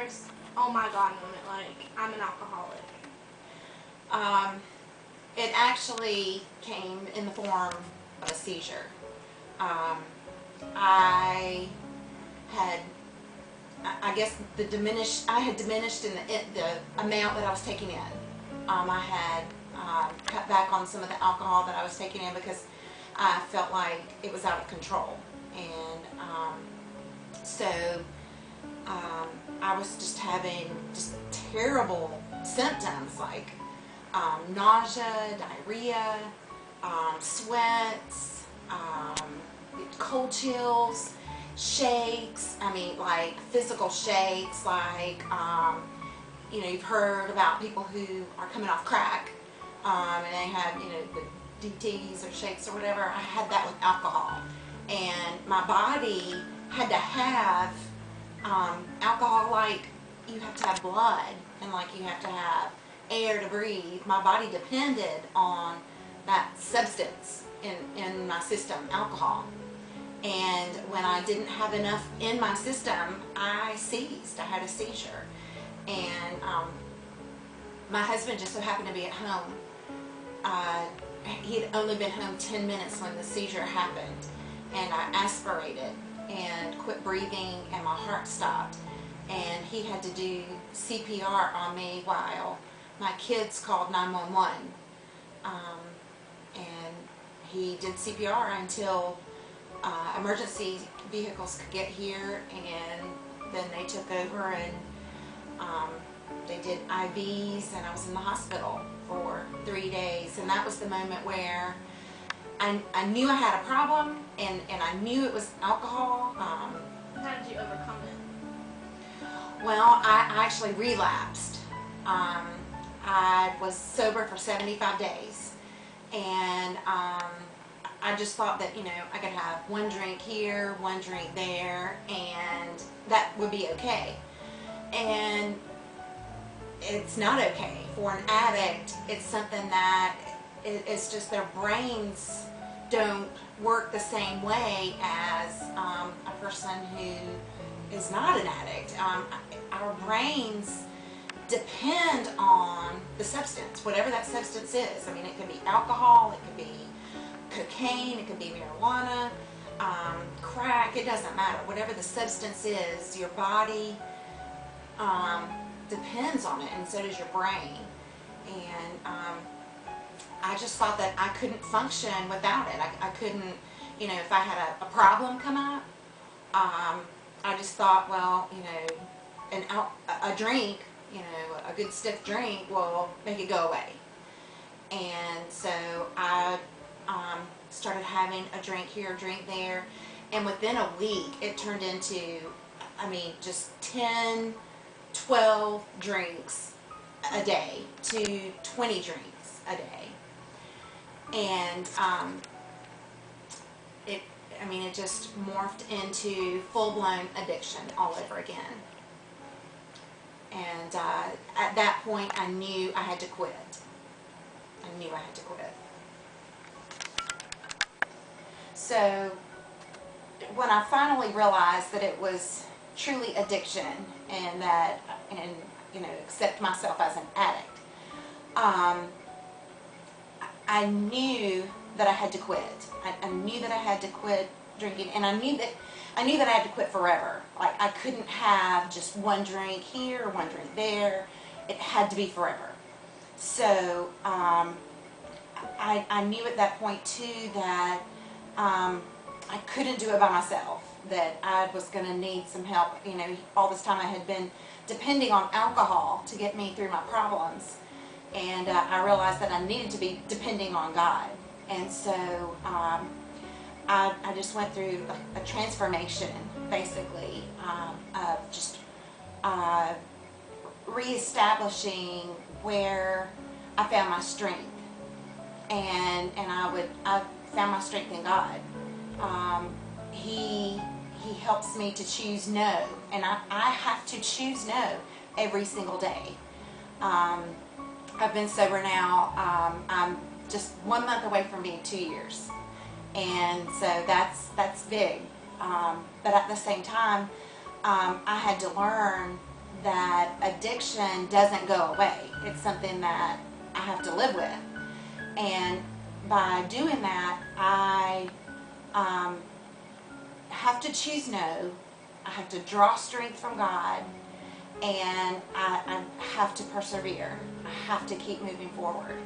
first oh my god moment, like I'm an alcoholic? It actually came in the form of a seizure. I had, I guess, I had diminished in the amount that I was taking in. I had cut back on some of the alcohol that I was taking in because I felt like it was out of control. And so I was just having just terrible symptoms like nausea, diarrhea, sweats, cold chills, shakes. I mean, like physical shakes, like you know, you've heard about people who are coming off crack and they have, you know, the DTs or shakes or whatever. I had that with alcohol, and my body had to have alcohol, like you have to have blood and like you have to have air to breathe. My body depended on that substance in my system, alcohol. And when I didn't have enough in my system, I seized. I had a seizure. And my husband just so happened to be at home. He had only been home 10 minutes when the seizure happened. And I aspirated and quit breathing and my heart stopped. And he had to do CPR on me while my kids called 911. And he did CPR until emergency vehicles could get here, and then they took over and they did IVs, and I was in the hospital for 3 days. And that was the moment where I knew I had a problem, and I knew it was alcohol. How did you overcome it? Well, I actually relapsed. I was sober for 75 days, and I just thought that, you know, I could have one drink here, one drink there, and that would be okay. And it's not okay. For an addict, it's something that it's just their brains don't work the same way as a person who is not an addict. Our brains depend on the substance, whatever that substance is. I mean, it could be alcohol, it could be cocaine, it could be marijuana, crack, it doesn't matter. Whatever the substance is, your body depends on it, and so does your brain. And I just thought that I couldn't function without it. I couldn't, you know, if I had a problem come up, I just thought, well, you know, a drink, you know, a good stiff drink will make it go away. And so I started having a drink here, a drink there, and within a week it turned into, I mean, just 10, 12 drinks a day to 20 drinks a day. And it just morphed into full-blown addiction all over again. And at that point I knew I had to quit. I knew I had to quit. So when I finally realized that it was truly addiction, and that, and you know, accept myself as an addict, I knew that I had to quit. I knew that I had to quit drinking, and I knew that I had to quit forever. Like, I couldn't have just one drink here, one drink there. It had to be forever. So I knew at that point too that I couldn't do it by myself, that I was going to need some help. You know, all this time I had been depending on alcohol to get me through my problems, and I realized that I needed to be depending on God. And so I just went through a transformation, basically, of just reestablishing where I found my strength, and I found my strength in God. He helps me to choose no, and I have to choose no every single day. I've been sober now. I'm just 1 month away from being 2 years, and so that's big. But at the same time, I had to learn that addiction doesn't go away. It's something that I have to live with. And by doing that, I have to choose no. I have to draw strength from God, and I have to persevere. I have to keep moving forward.